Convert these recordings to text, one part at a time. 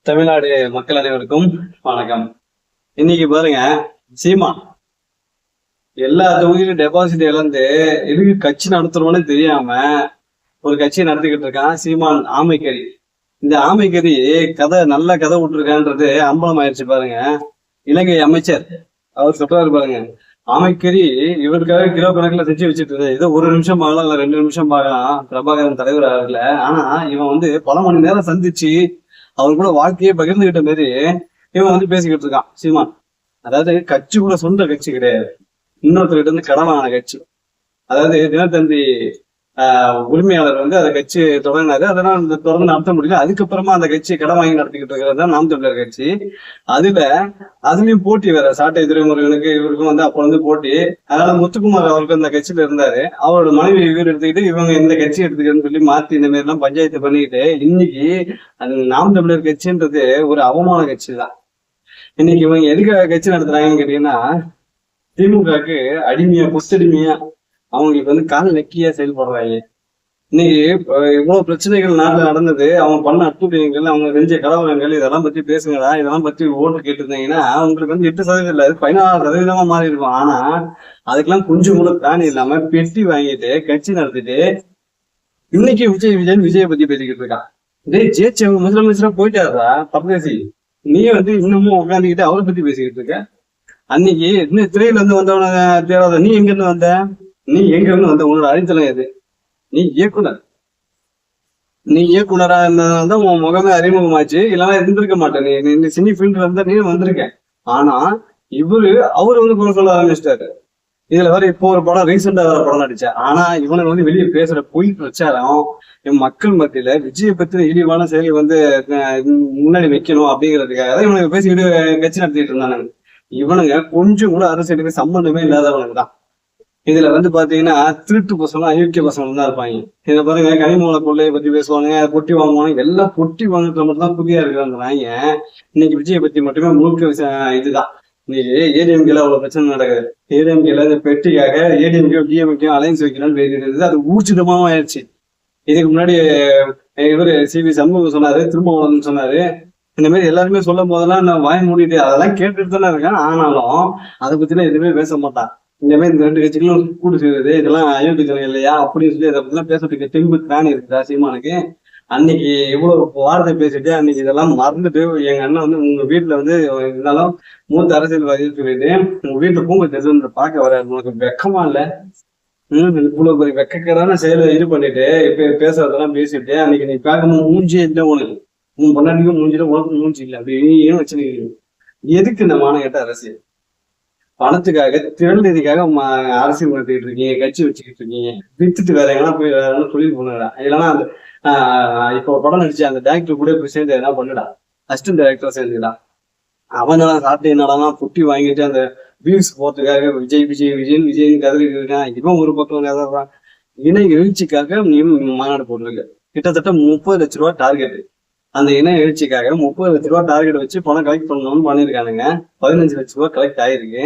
தமிழ்நாடு மக்கள் அனைவருக்கும் வணக்கம். இன்னைக்கு பாருங்க, சீமான் எல்லா தொகுதியிலும் டெபாசிட் இழந்து எதுக்கு கட்சி நடத்துறோம்னு தெரியாம ஒரு கட்சியை நடத்திக்கிட்டு இருக்கான் சீமான் ஆமைக்கறி. இந்த ஆமைக்கறி நல்ல கதை விட்டுருக்கான்றது அம்பலம் ஆயிடுச்சு பாருங்க. இலங்கை அமைச்சர் அவர் சொல்றாரு பாருங்க, ஆமைக்கறி இவருக்காக கிலோ கணக்குல செஞ்சு வச்சுட்டு இருந்தது. ஏதோ ஒரு நிமிஷம் பார்க்கலாம் இல்ல 2 நிமிஷம் பார்க்கலாம், பிரபாகரன் தலைவர் ஆகல. ஆனா இவன் பல மணி நேரம் சந்திச்சு அவர் கூட வாழ்க்கையை பகிர்ந்துகிட்ட மாரி இவன் பேசிக்கிட்டு இருக்கான் சீமான். அதாவது கட்சி கூட சொந்த கட்சி கிடையாது, இன்னொருத்தர்கிட்ட இருந்து கடனான கட்சி. அதாவது தினத்தந்தி உரிமையாளர் அந்த கட்சி தொடங்கினாரு, அதெல்லாம் தொடர்ந்து நடத்த முடியல. அதுக்கப்புறமா அந்த கட்சியை கடன் வாங்கி நடத்திக்கிட்டு இருக்கிறது தான் நாம் தமிழர் கட்சி. அதுலயும் போட்டி வேற, சாட்டை துறைமுருகனுக்கு இவருக்கும் அப்ப போட்டி. அதனால முத்துக்குமார் அவருக்கு அந்த கட்சியில இருந்தாரு, அவரோட மனைவி இவர் எடுத்துக்கிட்டு இவங்க இந்த கட்சி எடுத்துக்கிறேன்னு சொல்லி மாத்தி இந்த மாதிரி எல்லாம் பஞ்சாயத்து பண்ணிக்கிட்டு இன்னைக்கு அது நாம் தமிழர் கட்சின்றது ஒரு அவமான கட்சி தான். இன்னைக்கு இவங்க எதுக்காக கட்சி நடத்துறாங்கன்னு கேட்டீங்கன்னா, திமுகவுக்கு அடிமையா புஸ்தடிமையா அவங்களுக்கு கால் நெக்கியா செயல்படுறாங்க. இன்னைக்கு இவ்வளவு பிரச்சனைகள் நாட்டில் நடந்தது, அவங்க பண்ண அட்டுழியங்கள், அவங்க செஞ்ச கலவரங்கள், இதெல்லாம் பத்தி பேசுங்கடா, இதெல்லாம் பத்தி ஓட்டு கேட்டுருந்தீங்கன்னா உங்களுக்கு 8% இல்ல 14% மாறி இருக்கும். ஆனா அதுக்கெல்லாம் கொஞ்சம் கூட பிளான் இல்லாம பெட்டி வாங்கிட்டு கட்சி நடத்திட்டு இன்னைக்கு விஜய பத்தி பேசிக்கிட்டு இருக்கான். ஜெயிச்ச முதலமைச்சரா போயிட்டாரா பரதேசி, நீ இன்னமும் உட்காந்துக்கிட்டு அவரை பத்தி பேசிக்கிட்டு இருக்க. அன்னைக்கு இன்னும் திரையில வந்தவன தேடாத, நீ எங்க இருந்து வந்த, நீ எங்க இருந்து வந்த, உன்னோட அடித்தளம் எது? நீ இயக்குனரா இருந்ததுனால்தான் உன் முகமே அறிமுகமாச்சு, இல்லைன்னா இருந்திருக்க மாட்டேன். நீ சினி ஃபீல்ட்ல இருந்தா நீ வந்திருக்கேன். ஆனா அவரு குறை சொல்ல ஆரம்பிச்சிட்டாரு. இதுல வேற இப்போ ஒரு படம் ரீசெண்டா வேற படம் நடிச்சா. ஆனா இவனுக்கு வெளியே பேசுற பொய் பிரச்சாரம் மக்கள் மத்தியில விஜய பத்தின இழிவான செயலை முன்னாடி வைக்கணும் அப்படிங்கிறதுக்காக தான் இவனுக்கு பேசிக்கிட்டு கட்சி நடத்திட்டு இருந்தானுங்க. இவனுங்க கொஞ்சம் கூட அரசியலுக்கு சம்பந்தமே இல்லாதவனுக்கு தான். இதுல பாத்தீங்கன்னா திருட்டு பசங்க அயோக்கிய பசங்க தான் இருப்பாங்க. இதுல பாருங்க, கனிமூல கொள்ளையை பத்தி பேசுவாங்க, பொட்டி வாங்குவாங்க, எல்லாம் பொட்டி வாங்குறது மட்டும் தான் புதியா இருக்கிறாங்க. இன்னைக்கு விஜயை பத்தி மட்டுமே முழுக்க இதுதான். இன்னைக்கு ஏடிஎம்கேல அவ்வளவு பிரச்சனை நடக்குது. ஏடிஎம்கேல இந்த பெட்டிக்காக ஏடிஎம்கே டிஎம்கே அலைன்ஸ் வைக்கணும்னு பேசிட்டு அது ஊர்ஜிதமாவும் ஆயிடுச்சு. இதுக்கு முன்னாடி இவரு சிவி சண்முகம் சொன்னாரு, திரும்ப சொன்னாரு. இந்த மாதிரி எல்லாருமே சொல்லும் போதெல்லாம் நான் வாய் மூடிட்டு அதெல்லாம் கேட்டுட்டு தானே இருக்கேன். ஆனாலும் அதை பத்திலாம் எதுவுமே பேச மாட்டான். இந்த மாதிரி இந்த 2 கட்சிகளும் கூட்டு செய்வது இதெல்லாம் அயோக்கியம் இல்லையா அப்படின்னு சொல்லி அதை பத்திலாம் பேசுறதுக்கு தெளிவு பிளான் இருக்குதா சீமானுக்கு? அன்னைக்கு இவ்வளவு வார்த்தை பேசிட்டு அன்னைக்கு இதெல்லாம் மறந்துட்டு எங்க அண்ணன் உங்க வீட்டுல இருந்தாலும் மூத்த அரசியல்வாதி சொல்லிட்டு உங்க வீட்டுல பூங்கொத்து பார்க்க வராது, உனக்கு வெக்கமா இல்ல? இவ்வளவு பெரிய வெக்கக்கரான செயலை இது பண்ணிட்டு இப்ப பேசுறதெல்லாம் பேசிட்டு அன்னைக்கு நீ பார்க்கணும் மூஞ்சியே இல்லை உனக்கு, உன் பொன்னாடிக்கும் மூஞ்சில உனக்கு மூஞ்சி இல்லை. அப்படி ஏன் வச்சுருக்கீங்க? எதுக்கு இந்த மானகட்ட அரசியல்? பணத்துக்காக திரள் நிதிக்காக அரசியல் நடத்திட்டு இருக்கீங்க, கட்சி வச்சுக்கிட்டு இருக்கீங்க. வித்துட்டு வேற எங்கன்னா போய் வேற தொழில் பண்ணுடா. இல்லைன்னா இப்போ படம் நடிச்சு அந்த டேரக்டர் கூட போய் சேர்ந்து என்ன பண்ணுடா, அசிஸ்டன்ட் டைரக்டரா சேர்ந்துடா. அவனெல்லாம் சாப்பிட்டு என்னடா புட்டி வாங்கிட்டு அந்த வியூஸ் போறதுக்காக விஜய் விஜய் விஜய் விஜய்னு கதறிட்டு இருக்கான். இவன் ஒரு பக்கம் கதறான். இணை எழுச்சிக்காக நீ மாநாடு போட்டிருக்க, கிட்டத்தட்ட 30 லட்ச ரூபா டார்கெட். அந்த இன எழுச்சிக்காக 30 லட்ச ரூபா டார்கெட் வச்சு பணம் கலெக்ட் பண்ணணும்னு பண்ணிருக்கானுங்க. 15 லட்ச ரூபா கலெக்ட் ஆயிருக்கு.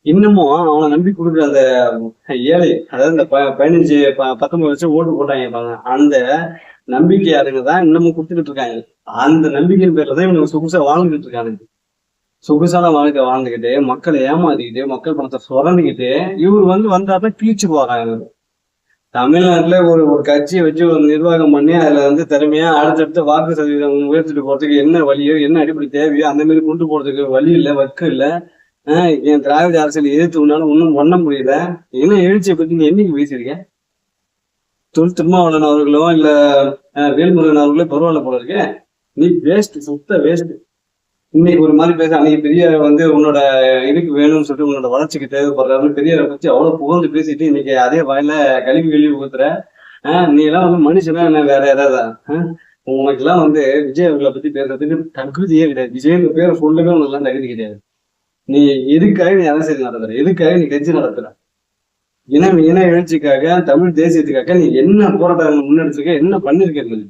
இன்னமும் அவனை நம்பி கொடுக்குற அந்த ஏழை, அதாவது இந்த 19 லட்சம் ஓட்டு போட்டாங்க, அந்த நம்பிக்கையாருங்க தான் இன்னமும் கொடுத்துக்கிட்டு இருக்காங்க. அந்த நம்பிக்கையின் பேர்ல தான் இவனுக்கு சொகுசா வாழ்ந்துகிட்டு இருக்கானுங்க. சொகுசான வாழ்க்கை வாழ்ந்துகிட்டு மக்களை ஏமாத்திக்கிட்டு மக்கள் பணத்தை சுரண்டிக்கிட்டு இவர் வந்தாதான் கிழிச்சு போறாங்க. தமிழ்நாட்டுல ஒரு கட்சியை வச்சு ஒரு நிர்வாகம் பண்ணி அதுல திறமையா அடுத்தடுத்த வாக்கு சதவீதம் உயர்த்திட்டு போறதுக்கு என்ன வழியோ என்ன அடிப்படை தேவையோ அந்த மாதிரி கொண்டு போறதுக்கு வழி இல்லை, வர்க்கம் இல்லை. என் திராவிட அரசியல் எதிர்த்துனாலும் ஒன்றும் பண்ண முடியல. என்ன எழுச்சியை பத்தி நீ என்னைக்கு பேசியிருக்க? திருமாவளவன் அவர்களோ இல்ல வேல்முருகன் அவர்களோ பரவாயில்ல போல இருக்கு. நீ வேஸ்ட், சுத்த வேஸ்ட். இன்னைக்கு ஒரு மாதிரி பேச, அன்னைக்கு பெரியார் உன்னோட இதுக்கு வேணும்னு சொல்லிட்டு உன்னோட வளர்ச்சிக்கு தேவைப்படுறாருன்னு பெரியாரை பத்தி அவ்வளவு புகழ்ந்து பேசிட்டு இன்னைக்கு அதே வாயில கழுவி ஊத்துற. நீ எல்லாம் மனுஷனா என்ன வேற ஏதாவது? உனக்கு எல்லாம் விஜய் அவர்களை பத்தி பேசுறதுக்கு தகுதியே கிடையாது. விஜய்னு பேரை சொல்லவே உனக்கு எல்லாம் தகுதி கிடையாது. நீ எதுக்காக நீ அரசியல் நடத்துற? எதுக்காக நீ கட்சி நடத்துற? இன எழுச்சிக்காக, தமிழ் தேசியத்துக்காக நீ என்ன போராட்டம் முன்னெடுத்திருக்க, என்ன பண்ணிருக்க?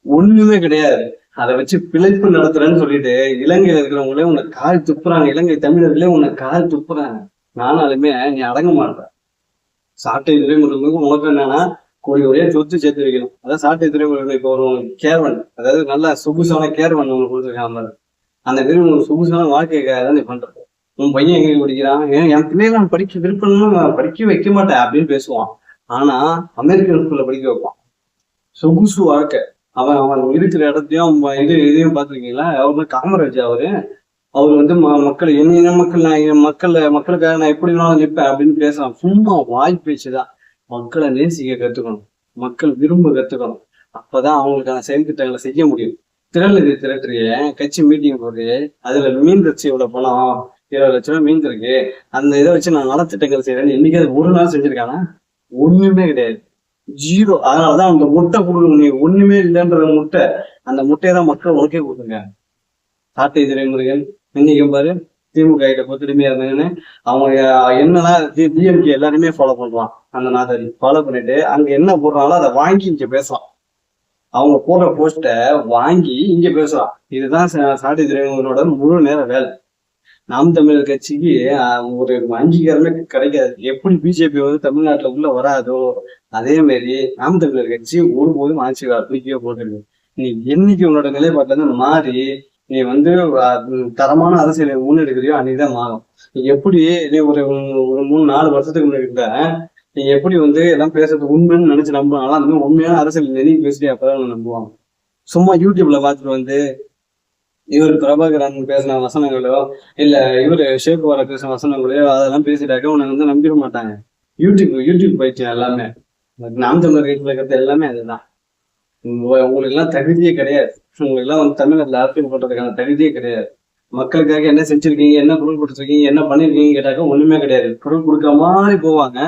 ஒண்ணுமே கிடையாது. அதை வச்சு பிழைப்பு நடத்துறேன்னு சொல்லிட்டு இலங்கையில இருக்கிறவங்களே உன்னை கால் துப்புறாங்க. இலங்கை தமிழர்களே உன்னை கால் துப்புறாங்க. நானாலுமே நீ அடங்க மாட்டேன். சாட்டை துறைமுருகனுக்கு உனக்கு என்னன்னா ஒரே சொத்து சேர்த்து வைக்கணும். அதான் சாட்டை துறைமுகம் இப்போ ஒரு கேர்வன், அதாவது நல்லா சொகுசான கேர்வன் ஒன்று கொடுத்துருக்காங்க. அந்த மாதிரி ஒரு சொகுசான வாழ்க்கைக்காக தான் நீ பண்றது. உன் பையன் எங்க படிக்கிறான், ஏன் என் பிள்ளைங்க நான் படிக்க விருப்பம்னா படிக்க வைக்க மாட்டேன் அப்படின்னு பேசுவான். ஆனா அமெரிக்கன் ஸ்கூல்ல படிக்க வைப்பான். சொகுசு வாழ்க்கை. அவன் அவன் இருக்கிற இடத்தையும் இதையும் பார்த்துருக்கீங்களா? அவர் காமராஜ் அவர் வந்து மக்கள் என்ன மக்கள், நான் மக்களுக்காக நான் எப்படி வேணாலும் நிற்பேன் அப்படின்னு பேசலாம். சும்மா வாய் பேச்சுதான். மக்களை நேசிக்க கத்துக்கணும், மக்கள் விரும்ப கத்துக்கணும். அப்பதான் அவங்களுக்கான செயல் திட்டங்களை செய்ய முடியும். திரட்டுறிய கட்சி மீட்டிங் போது அதுல மீன் வச்சு இவ்வளவு பணம் 20 லட்சம் ரூபாய் மீன் இருக்கு, அந்த இதை வச்சு நான் நலத்திட்டங்கள் செய்யறேன்னு இன்னைக்கு அது ஒரு நாள் செஞ்சிருக்கானா? ஒண்ணுமே கிடையாது, ஜீரோ. அதனாலதான் அந்த முட்டை கொடுக்கணும். நீ ஒண்ணுமே இல்லைன்ற முட்டை, அந்த முட்டையை தான் மக்கள் உனக்கே கொடுத்துங்க. சாட்டை துரைமுருகன் இன்னைக்கு பாரு திமுக கிட்ட கொத்துடுமையா இருந்தாங்கன்னு அவங்க என்னன்னா டிஎம்கே எல்லாருமே ஃபாலோ பண்றான். அந்த நாதாரி ஃபாலோ பண்ணிட்டு அங்க என்ன போடுறாங்களோ அதை வாங்கி இங்க பேசலாம். அவங்க போடுற போஸ்ட வாங்கி இங்க பேசலாம். இதுதான் சாட்டை துரைமுருகனோட முழு நேர வேலை. நாம் தமிழர் கட்சிக்கு ஒரு அங்கீகாரமே கிடைக்காது. எப்படி பிஜேபி வந்து தமிழ்நாட்டுல உள்ள வராதோ அதே மாதிரி நாம் தமிழர் கட்சி ஒருபோதும் ஆட்சி பிடிக்கவே போட்டுருக்கு. நீ என்னைக்கு உன்னோட நிலைப்பாட்டுல இருந்து மாறி நீ வந்து தரமான அரசியலை முன்னெடுக்கிறியோ அன்னைக்குதான் மாறும். நீ எப்படி நீ ஒரு 3-4 வருஷத்துக்கு முன்னாடி இருந்த நீ எப்படி வந்து எல்லாம் பேசுறது உண்மைன்னு நினைச்சு நம்புனாலும் அந்த மாதிரி உண்மையான அரசியல் நெருங்கி பேசிட்டே அப்பதான் நம்புவாங்க. சும்மா யூடியூப்ல பார்த்துட்டு வந்து இவர் பிரபாகரன் பேசின வசனங்களோ இல்ல இவரு ஷேக்வாரா பேசின வசனங்களோ அதெல்லாம் பேசிட்டாக்க உன்னை வந்து நம்பிட மாட்டாங்க. யூடியூப் பயிற்சியம் எல்லாமே நாம் தமிழர் கட்சியில இருக்கிறது எல்லாமே அதுதான். உங்களுக்கு எல்லாம் தகுதியே கிடையாது. உங்களுக்கு எல்லாம் வந்து தமிழ்நாட்டுல அரசியல் பண்றதுக்கான தகுதியே கிடையாது. மக்களுக்காக என்ன செஞ்சிருக்கீங்க, என்ன குரல் கொடுத்துருக்கீங்க, என்ன பண்ணிருக்கீங்க கேட்டாக்க ஒண்ணுமே கிடையாது. குரல் கொடுக்க மாதிரி போவாங்க,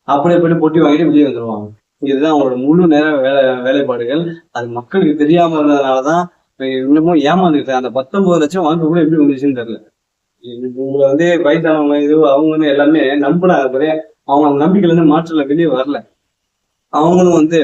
அப்படியே போயிட்டு பொட்டி வாங்கிட்டு வெளியே வந்துருவாங்க. இதுதான் அவங்களோட முழு நேர வேலைப்பாடுகள். அது மக்களுக்கு தெரியாம இருந்ததுனாலதான் இன்னமும் ஏமாந்துட்டு அந்த 19 லட்சம் வாங்க கூட எப்படி வந்துச்சுன்னு தெரியல. உங்களை வந்து வயசானவங்க இது அவங்க எல்லாமே நம்பினாங்க. அவங்க நம்பிக்கையில இருந்து மாற்றல வெளியே வரல. அவங்களும் வந்து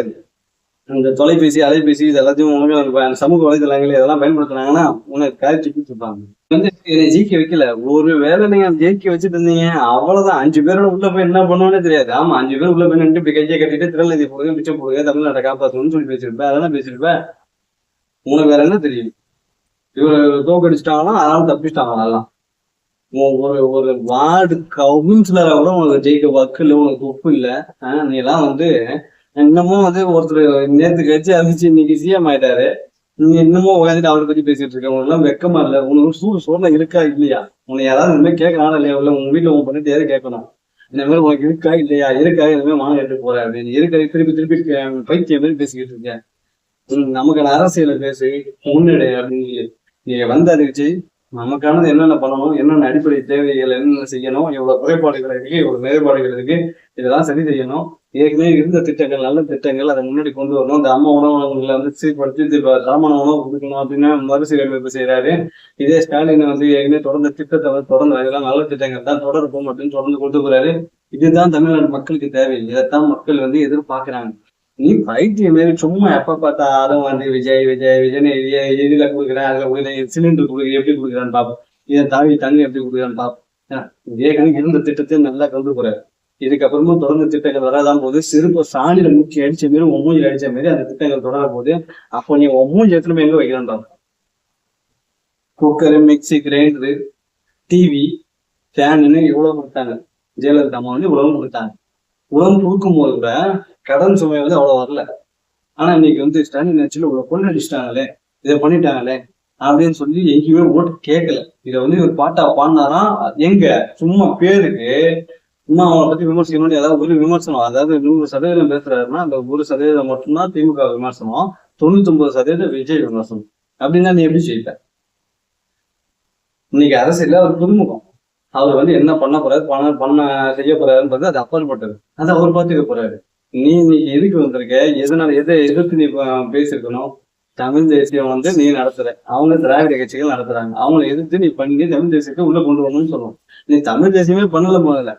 இந்த தொலைபேசி அலைபேசி இது எல்லாத்தையும் உனக்கு சமூக வலைதளங்கள் இதெல்லாம் பயன்படுத்துனாங்கன்னா உனக்கு காய்ச்சி கொடுத்துருப்பாங்க. வந்து என்னை ஜெயிக்க வைக்கல, ஒரு வேலை நீங்க ஜெயிக்க வச்சுட்டு இருந்தீங்க அவ்வளவுதான். 5 பேரோட உள்ள போய் என்ன பண்ணுவோன்னே தெரியாது. ஆமா 5 பேர் உள்ள போய் நின்று இப்படி கையை கட்டிட்டு திரள்நிதி போடுங்க, பிச்சை போடுங்க, தமிழ்நாட்டை காப்பாற்றணும்னு சொல்லி பேசிருப்பேன். அதெல்லாம் பேசிருப்பேன். உனக்கு வேற என்ன தெரியும்? இவரு தோக்கடிச்சிட்டாங்கன்னா அதனால தப்பிச்சிட்டாங்க. அதெல்லாம் ஒரு வார்டு கவுன்சிலரா கூட உனக்கு ஜெயிக்க வாக்கு இல்லை, உனக்கு ஒப்பு இல்லை. நீ எல்லாம் வந்து இன்னமும் வந்து ஒருத்தர் நேற்று கட்சி அறிவிச்சு இன்னைக்கு சிஎம் ஆயிட்டாரு. நீங்க இன்னமும் உட்காந்துட்டு அவரை பத்தி பேசிட்டு இருக்க. உனக்கு எல்லாம் வெக்கமா இல்ல? உனக்கு சோர்ண இருக்கா இல்லையா? உனக்கு யாராவது இந்த மாதிரி கேட்கறானா இல்லையா? உள்ள உங்க வீட்டுல உங்க பண்ணிட்டு யாரும் கேட்கணும், இந்த மாதிரி உனக்கு இருக்கா இல்லையா? இருக்கா இந்த மாதிரி மானம் எடுத்து போற அப்படின்னு இருக்க திருப்பி பைத்தியம் மாதிரி பேசிக்கிட்டு இருக்கேன். நமக்கான அரசியலை பேசு முன்னெடு அப்படின்னு நீங்க வந்த அறிவிச்சு நமக்கானது என்னென்ன பண்ணணும், என்னென்ன அடிப்படை தேவைகள் என்னென்ன செய்யணும், இவ்வளவு குறைபாடுகள் இருக்கு, இவ்வளவு நிலைப்பாடுகள் இருக்கு, இதெல்லாம் சரி செய்யணும். ஏற்கனவே இருந்த திட்டங்கள் நல்ல திட்டங்கள் அதை முன்னாடி கொண்டு வரணும். இந்த அம்மா உணவகங்களை வந்து சீர்படுத்தி தரமான உணவு கொடுக்கணும் அப்படின்னு மறுசீரமைப்பு செய்யறாரு. இதே ஸ்டாலின் வந்து ஏற்கனவே தொடர்ந்த திட்டத்தை வந்து தொடர்ந்து அதெல்லாம் நல்ல திட்டங்கள் தான் தொடர்போம் அப்படின்னு தொடர்ந்து கொண்டு போறாரு. இதுதான் தமிழ்நாடு மக்களுக்கு தேவை. இதைத்தான் மக்கள் வந்து எதிர்பார்க்கிறாங்க. நீ பைத்தியம் மாரி சும்மா எப்ப பார்த்தாலும் வந்து விஜய் விஜய் விஜய் இதுல கொடுக்குறேன், அதுல கொடுக்குறேன், சிலிண்டர் கொடுக்குறேன், எப்படி கொடுக்குறான்னு பாப்போம், இதை தாவி தண்ணி எப்படி கொடுக்குறான்னு பாப்போம். ஏற்கனவே இருந்த திட்டத்தையும் நல்லா கொண்டு போறாரு. இதுக்கப்புறமும் தொடர்ந்து திட்டங்கள் வராதான் போது சிறுப்பு சாணியில முக்கி அடிச்ச மாரி ஒம்மூஞ்சில் அடிச்ச மாரி அந்த திட்டங்கள் தொடர போது அப்போ நீ ஒம்மூஞ்சி எத்தனை எங்க வைக்கிறான்? குக்கரு, மிக்சி, கிரைண்டரு, டிவி, ஃபேனுன்னு இவ்வளவு கொடுத்தாங்க. ஜெயலலிதா அம்மா வந்து இவ்வளவு கொடுத்தாங்க. உலகம் கொடுக்கும் போது கூட கடன் சுமை வந்து அவ்வளவு வரல. ஆனா இன்னைக்கு வந்து ஸ்டாலின் ஆட்சியில இவ்வளவு கொண்டு அடிச்சிட்டாங்களே, இதை பண்ணிட்டாங்களே அப்படின்னு சொல்லி எங்கேயுமே ஓட்டு கேட்கல. இதை வந்து ஒரு பாட்டா பாடினாராம். எங்க சும்மா பேருக்கு சும்மா அவனை பத்தி விமர்சிக்கணும்னு ஏதாவது ஒரு விமர்சனம், அதாவது 100% பேசுறாருன்னா அந்த 1% மட்டும்தான் திமுக விமர்சனம், 99% விஜய் விமர்சனம். அப்படின்னா நீ எப்படி செய்த? இன்னைக்கு அரசியல அவர் புதுமுகம். அவர் வந்து என்ன பண்ண போறாரு, பண்ண செய்ய போறாருன்றது அது அப்பாற்பட்டது. அதை அவர் பார்த்துக்க போறாரு. நீ இன்னைக்கு எதுக்கு வந்திருக்க, எதனால எதை எதிர்த்து நீ பேசிருக்கணும்? தமிழ் தேசியம் வந்து நீ நடத்துற, அவங்க திராவிட கட்சிகள் நடத்துறாங்க, அவங்களை எதிர்த்து நீ பண்ணி தமிழ் தேசியத்தை உள்ள கொண்டு வரணும்னு சொல்லுவோம். நீ தமிழ் தேசியமே பண்ணல, முதல்ல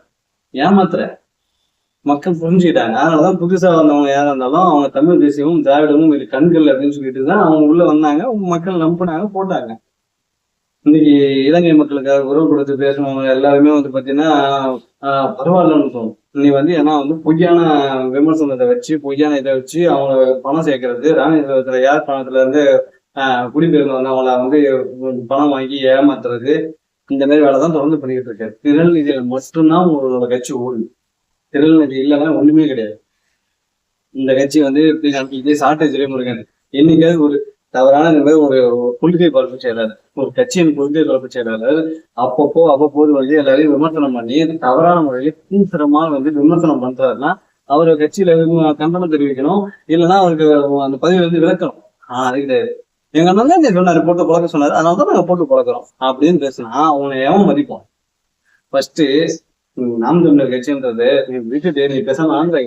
ஏமாத்துற. மக்கள் புரிஞ்சுக்கிட்டாங்க. அதனாலதான் புதுசா வந்தவங்க யாரா இருந்தாலும் அவங்க தமிழ் தேசியமும் திராவிடமும் இது கண்கள் அப்படின்னு சொல்லிட்டு தான் அவங்க உள்ள வந்தாங்க. மக்கள் நம்பினாங்க, போட்டாங்க. இன்னைக்கு இலங்கை மக்களுக்காக குரல் கொடுத்து பேசுனவங்க எல்லாருமே வந்து பாத்தீங்கன்னா பரவாயில்லன்னு தோணும். நீ வந்து ஏன்னா வந்து பொய்யான விமர்சனத்தை வச்சு பொய்யான இதை வச்சு அவங்க பணம் சேர்க்கறது, ராமேஸ்வரத்துல யார் பணத்துல இருந்து குடிபெயர்ந்து வந்தவங்கள வந்து பணம் வாங்கி ஏமாத்துறது, இந்த மாதிரி வேலை தான் தொடர்ந்து பண்ணிக்கிட்டு இருக்காரு. திருநெல்வேலியில மட்டும்தான் உங்களோட கட்சி ஓடுது. திருநெல்வேலி இல்லைன்னா ஒண்ணுமே கிடையாது. இந்த கட்சி வந்து இப்படி நடத்திக்கிட்டே சாட்டை துரைமுருகன் என்னைக்காவது ஒரு தவறான இந்த மாதிரி ஒரு கொள்கை பரப்பு செயலாளர், ஒரு கட்சியின் கொள்கை பரப்பு செயலாளர் அவ்வப்போது வந்து எல்லாரையும் விமர்சனம் பண்ணி தவறான முறையில தீவிரமா வந்து விமர்சனம் பண்றாருன்னா அவர் கட்சியில கண்டனம் தெரிவிக்கணும், இல்லைன்னா அவருக்கு அந்த பதவியில இருந்து விளக்கணும். அது கிடையாது. எங்க அண்ணன் தான் சொன்னாரு போட்டு பழக்க சொன்னாரு, அதனாலதான் நாங்க போட்டு பழக்கிறோம் அப்படின்னு பேசினா அவனை எவன் மதிப்போம்? ஃபர்ஸ்ட் நாம் தமிழர் கட்சின்றது விட்டுட்டு நீ பேசாம ஆந்திரா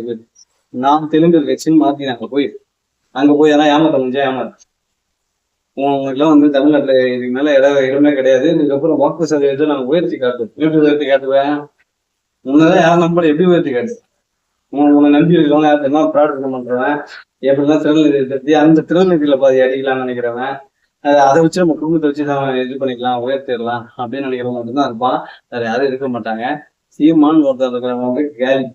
நாம் தெலுங்கு கட்சின்னு மாத்தி அங்க போய் ஏன்னா ஏமாத்த முடிஞ்சா ஏமாத்த உங்களுக்குலாம் வந்து தமிழ்நாட்டுல இதுக்கு மேல இடமே கிடையாது. இதுக்கப்புறம் வாக்கு சதவீதத்தை நான் உயர்த்தி காட்டுவேன். எப்படி உயர்த்தி காட்டுவேன்? முன்னதான் யாரும் நம்பர் எப்படி உயர்த்தி காட்டு? உன்னை நம்பி இருக்கவங்க யாருன்னா ப்ராடக்ட் பண்றவன், எப்படிலாம் திருநெல்வேலி தட்டி அந்த திருநெல்வேலியில பாதி அடிக்கலாம்னு நினைக்கிறவன், அதை வச்சு நம்ம குடும்பத்தை வச்சு தான் இது பண்ணிக்கலாம், உயர்த்திடலாம் அப்படின்னு நினைக்கிறவங்க மட்டும்தான் இருப்பான். வேற யாரும் இருக்க மாட்டாங்க. சீமான் ஒருத்தர் இருக்கிறவங்க வந்து கேலி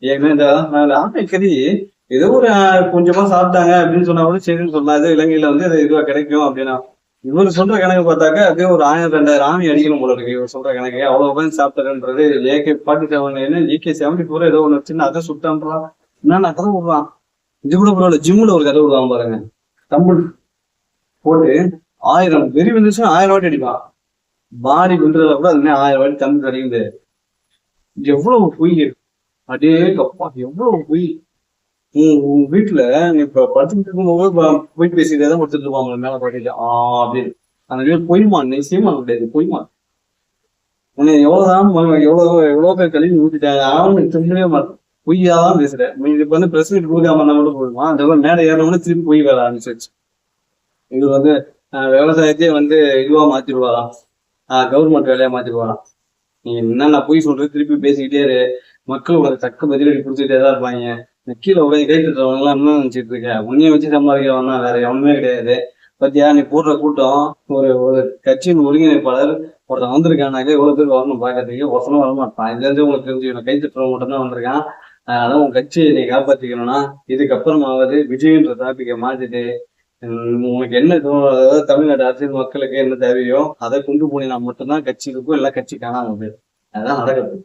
ஏற்கனவே இந்த ஆமைக்கறி ஏதோ ஒரு கொஞ்சமா சாப்பிட்டாங்க அப்படின்னு சொன்னா கூட சரின்னு சொல்லலாம். ஏதோ இலங்கையில வந்து அது இதுவா கிடைக்கும் அப்படின்னா, இவரு சொல்ற கணக்கு பார்த்தாக்க அப்படியே ஒரு 1000-2000 ஆமி அடிக்கணும் போல இருக்கு. இவர் சொல்ற கணக்கு அவ்வளவு உட்காந்து சாப்பிட்டாருன்றது. AK-47 AK-74 ஏதோ ஒண்ணு வச்சுன்னு அதை சுட்டான்றான். என்னன்னா கதை விடுறான். இது கூட பரவாயில்ல, ஜிம்முல ஒரு கதை விடுவான் பாருங்க, தம்புள் போட்டு 1000 வெறி வந்துச்சுன்னா 1000 வாட்டி அடிப்பான். பாடி குண்டுறத கூட அது 1000 வாட்டி தம்பு அடிக்குது. எவ்வளவு பொய் அப்படியே கப்பா, எவ்வளவு பொய். உன் வீட்டுல இப்ப படுத்துட்டு இருக்கும்போது போய் பேசிட்டே தான் படுத்துட்டு இருப்பாங்க மேல பாட்டிட்டு அப்படின்னு. அந்த வீடு பொய்மான், நிச்சயமான கிடையாது, பொய்மான். உன்னை எவ்வளவு பேர் கல்வி ஊத்திட்டாங்க, அவனுக்கு திரும்பவே மாட்டேன், பொய்யாதான் பேசுறேன். இப்ப வந்து பிரஸ் மீட் கொடுக்காம இருந்தா மட்டும் போடுமா, அந்த மேல ஏறணும்னு திருப்பி பொய் வேலை ஆரம்பிச்சிருச்சு. இது வந்து விவசாயத்தையே வந்து இதுவா மாத்திடுவாராம், கவர்மெண்ட் வேலையா மாத்திடுவாராம். நீ என்னென்ன பொய் சொல்றது திருப்பி பேசிக்கிட்டே இரு, மக்கள் ஒரு தக்க பதிலடி கொடுத்துட்டே தான் இருப்பாங்க. கீழே உடைய கை தட்டுறவங்க எல்லாம் என்ன நினைச்சிட்டு இருக்க, உன்னைய வச்சு சம்பாதிக்கிறவனா வேற எவனுமே கிடையாது. பத்தியா நீ போடுற கூட்டம், ஒரு கட்சியின் ஒருங்கிணைப்பாளர் ஒருத்தன் வந்திருக்கானாக்க எவ்வளவு பேர் வரணும் பாக்கிறதுக்கு, ஒருத்தனும் வரமாட்டான். இதுல இருந்து உங்களுக்கு தெரிஞ்சுக்கணும், கை தட்டுறவங்க மட்டும் தான் வந்திருக்கான். அதனால உன் கட்சியை நீ காப்பாத்திக்கணும்னா இதுக்கப்புறமாவது விஜய்ன்ற டாபிக்கை மாத்திட்டு உனக்கு என்ன அதாவது தமிழ்நாடு அரசியல் மக்களுக்கு என்ன தேவையோ அதை கொண்டு போனீங்கன்னா மட்டும்தான் கட்சி இருக்கும், எல்லாம் கட்சி காணாம போயிடும். அதான் நடக்குது.